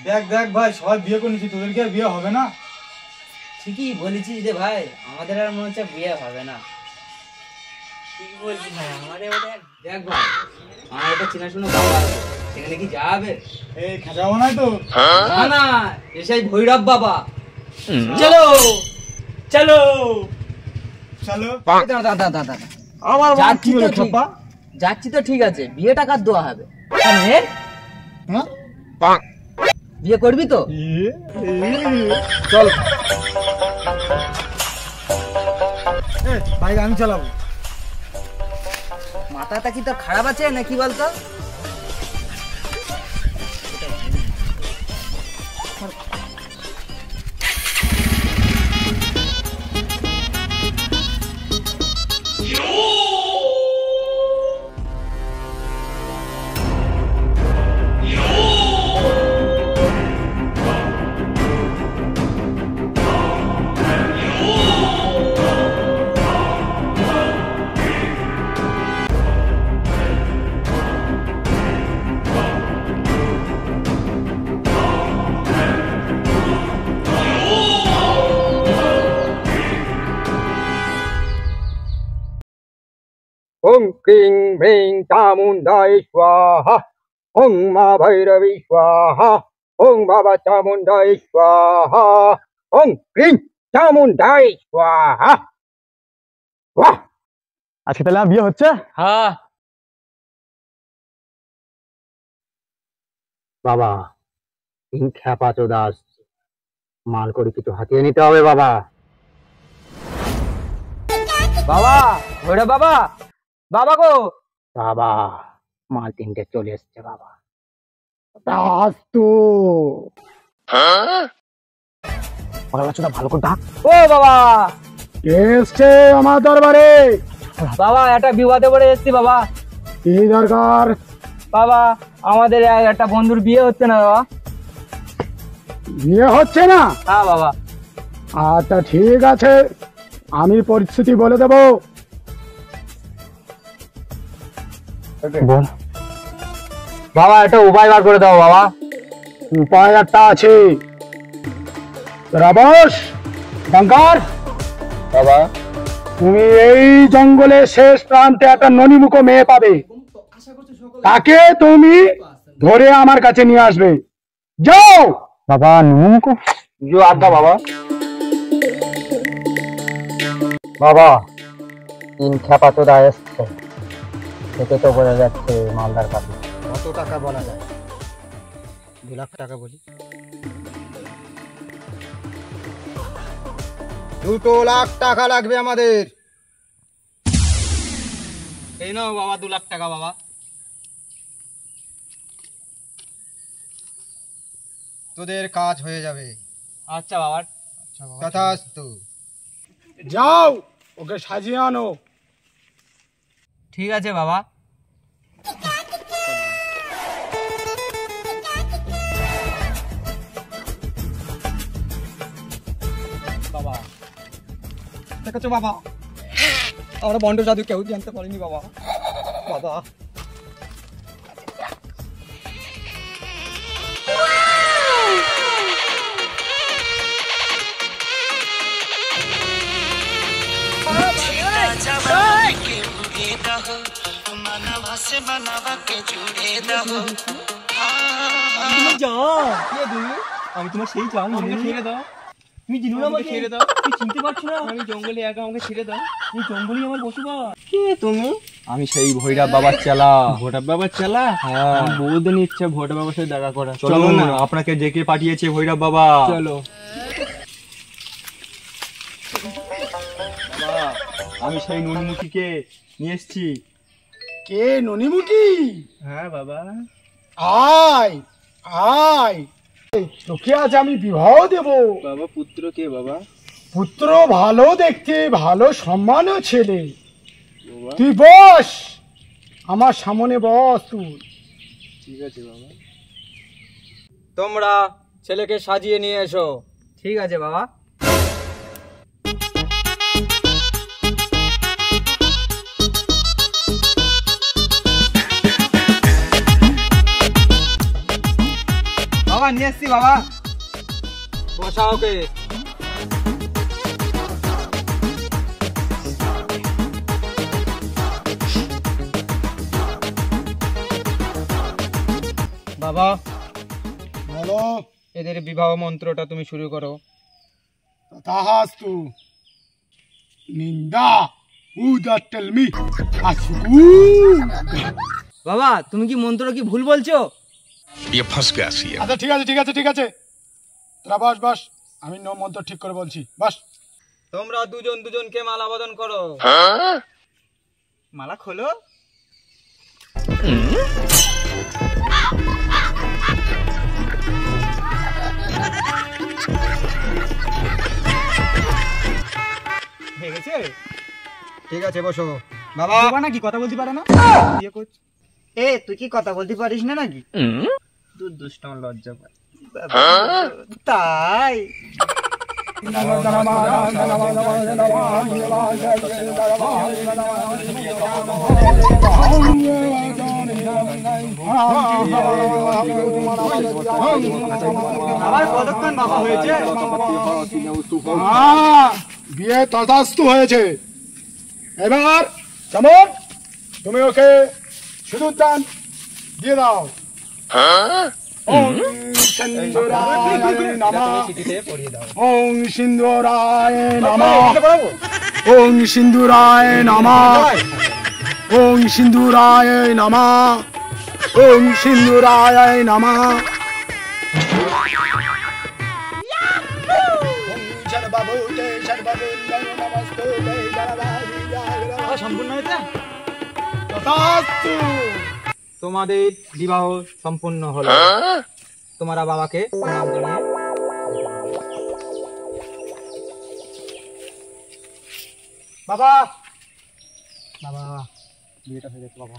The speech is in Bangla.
দেখ দেখ ভাই, সবাই বিয়ে করে নিচ্ছি, তোদের কি আর বিয়ে হবে না? ঠিকই বলেছিস রে ভাই, আমাদের আর মনে হচ্ছে বিয়ে হবে না। ঠিক বলছিস ভাই, আমাদের ওটা দেখ ভাই, আমার একটা চেনাশোনা বাবা আছে, সেখানে কি যাবে? এই খাঁচাবো নাই তো? না না, এসেই ভৈরব বাবা। চলো চলো চলো। দাদা দাদা দাদা আমার বাবা কি যাচ্ছি তো হলো ঠিক, খাপ্পা? যাচ্ছি তো ঠিক আছে, বিয়ে টাকা দেওয়া হবে। হ্যাঁ? বিয়ে করবি তো? চল। বাইক আমি চালাবো। মাথাটা কি তোর খারাপ আছে নাকি বলতো? ओम क्रीं ह्रीं चामुण्डाय स्वाहा। ओम माँ भैरवी स्वाहा। ओम बाबा चामुण्डाय स्वाहा। ओम क्रीं चामुण्डाय स्वाहा। वाह, আজকে তাহলে আমার বিয়ে হচ্ছে? হ্যাঁ বাবা তিন খ্যাপা চোদা আসছে, মাল করে কিছু হাতিয়ে নিতে হবে বাবা। বাবা, ভৈরব বাবা, বাবা গো। বাবা মাল তিনটে চলে এসছে বাবা। ভালো করে ডাক। ও বাবা, কে এসছে আমার দরবারে? বাবা একটা বিবাদে পড়ে এসেছি বাবা। কি দরকার? বাবা আমাদের একটা বন্ধুর বিয়ে হচ্ছে না বাবা। বিয়ে হচ্ছে না? হ্যাঁ বাবা। আচ্ছা ঠিক আছে, আমি পরিস্থিতি বলে দেব। বল বাবা একটা উপায় বার করে দাও বাবা। উপায় একটা আছে। রাবস ডাঙ্গার বাবা তুমি এই জঙ্গলের শেষ প্রান্তে একটা ননিমুখ মেয়ে পাবে, তাকে তুমি ধরে আমার কাছে নিয়ে আসবে। যাও বাবা। ননিমুখ जो आज्ञा बाबा। বাবা তিন খ্যাপা চোদা এসছে, থেকে তো বোঝা যাচ্ছে মালদার কাছে। কত টাকা বলা যায়? 2 লাখ টাকা বলি। 2 লাখ টাকা লাগবে আমাদের। এই নাও বাবা 2 লাখ টাকা বাবা। তোদের কাজ হয়ে যাবে। আচ্ছা বাবা। তথাস্তু। যাও ওকে সাজিয়ে আনো। ঠিক আছে বাবা। বাবা দেখেছো বাবা, আমরা বন্ড জাদু কেউ জানতে পারিনি বাবা। বাবা আমি তোমার সেই চাও, আমাকে ছেড়ে দাও। তুমি চিনো না আমাকে, ছেড়ে দাও। তুমি চিনতে পারছো না? আমি জঙ্গলে একা, আমাকে ছেড়ে দাও। এই জঙ্গলই আমার বসবাস। কে তুমি? আমি সেই ভৈরব বাবার চেলা। ভৈরব বাবার চেলা? হ্যাঁ। আমি বহুদিন ইচ্ছে ভৈরব বাবার সাথে দেখা করা। চলো না, আপনাকে ডেকে পাঠিয়েছে ভৈরব বাবা। চলো। বাবা আমি সেই নুনমুখীকে নিয়ে এসেছি। কে ননিমুখী? হ্যাঁ বাবা। আয় আয়, তোকে আজ আমি বিবাহ দেব। বাবা পুত্র কে বাবা? পুত্র ভালো দেখতে, ভালো সম্মানও ছেলে। তুই বস, আমার সামনে বস তুই। ঠিক আছে বাবা। তোমরা ছেলেকে সাজিয়ে নিয়ে এসো। ঠিক আছে বাবা। বাবা নিয়ে এসছি বাবা। বসা ওকে। বাবা বলো। এদের বিবাহ মন্ত্রটা তুমি শুরু করো। তথাস্তু। নিন্দা হু দ্যাট টেল মি আশুকু। বাবা তুমি কি মন্ত্র কি ভুল বলছো? ये फंस गया सी है। আচ্ছা ঠিক আছে ঠিক আছে ঠিক আছে, তোরা বস বস, আমি মন্ত্র ঠিক করে বলছি, বস। তোমরা দুজন দুজনকে মালা বদন করো। মালা খোলো। হয়ে গেছে? ঠিক আছে বসো। বাবা নাকি কথা বলতে পারে না? বিয়ে করছ? এ তুই কি কথা বলতে পারিস না নাকি? তুই দুষ্ট, আমার লজ্জা পায়। তাই আমার কতক্ষণ বাবা হয়েছে? বিয়ে তথাস্তু হয়েছে। এবার যেমন তুমি ওকে সিঁদুর দান দিয়ে দাও। ওম সিন্দুরায় নমঃ, ওম সিন্দুরায় নমঃ, ওম সিন্দুরায় নমঃ, ওম সিন্দুরায় নমঃ, ওম সিন্দুরায় নমঃ। সম্পূর্ণ হয়েছে? তথাস্তু। তোমাদের বিবাহ সম্পূর্ণ হলো। তোমরা বাবাকে প্রণাম জানিয়ে বাবা, বাবা বিয়েটা হয়ে গেছে বাবা।